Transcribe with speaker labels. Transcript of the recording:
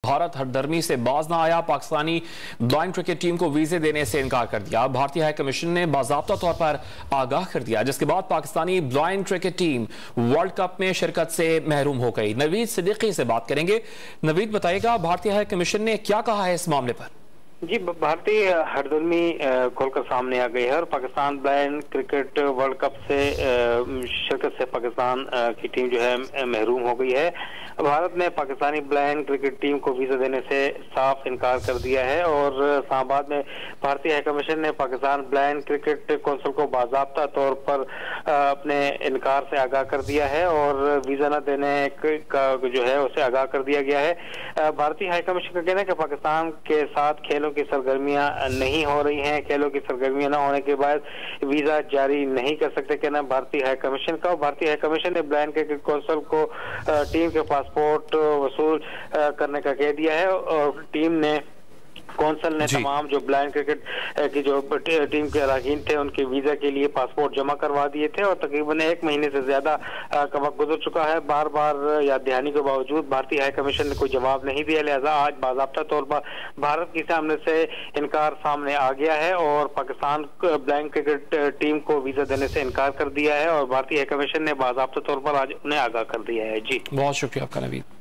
Speaker 1: भारत हरदर्मी से बाज ना आया, पाकिस्तानी ब्लाइंड क्रिकेट टीम को वीजे देने से इनकार कर दिया। भारतीय हाई कमीशन ने बाज़ाब्ता तौर पर आगाह कर दिया, जिसके बाद Pakistani blind cricket team world cup में शिरकत से महरूम हो गई। नवीद सिद्दीकी से बात करेंगे। नवीद, बताइएगा भारतीय हाई कमीशन ने क्या कहा है इस मामले पर?
Speaker 2: जी, भारतीय हरदर्मी खोलकर सामने आ गई है और Pakistan blind cricket world cup से शिरकत से पाकिस्तान की टीम जो है महरूम हो गई है। भारत ने पाकिस्तानी ब्लाइंड क्रिकेट टीम को वीजा देने से साफ इनकार कर दिया है और इस्लामाबाद में भारतीय हाई कमीशन ने पाकिस्तान ब्लाइंड क्रिकेट कौंसिल को बाज़ाब्ता तौर पर अपने इनकार से आगाह कर दिया है और वीजा न देने का जो है उसे आगाह कर दिया गया है। भारतीय हाई कमीशन का कहना है कि पाकिस्तान के साथ खेलों की सरगर्मियां नहीं हो रही हैं, खेलों की सरगर्मियां न होने के बाद वीजा जारी नहीं कर सकते, कहना भारतीय हाई कमीशन का। भारतीय हाई कमीशन ने ब्लाइंड क्रिकेट कौंसिल को टीम के पासपोर्ट वसूल करने का कह दिया है और टीम ने कौंसल ने तमाम जो ब्लाइंड क्रिकेट की जो टीम के अरकान थे उनके वीजा के लिए पासपोर्ट जमा करवा दिए थे और तकरीबन 1 महीने से ज्यादा का वक्त गुजर चुका है। बार बार याद दहानी के बावजूद भारतीय हाई कमीशन ने कोई जवाब नहीं दिया, लिहाजा आज बाज़ाब्ता तौर पर भारत के सामने से इनकार सामने आ गया है और पाकिस्तान ब्लाइंड क्रिकेट टीम को वीजा देने से इनकार कर दिया है और भारतीय हाई कमीशन ने बाज़ाब्ता तौर पर आज उन्हें आगाह कर दिया है। जी,
Speaker 1: बहुत शुक्रिया आपका नवीद।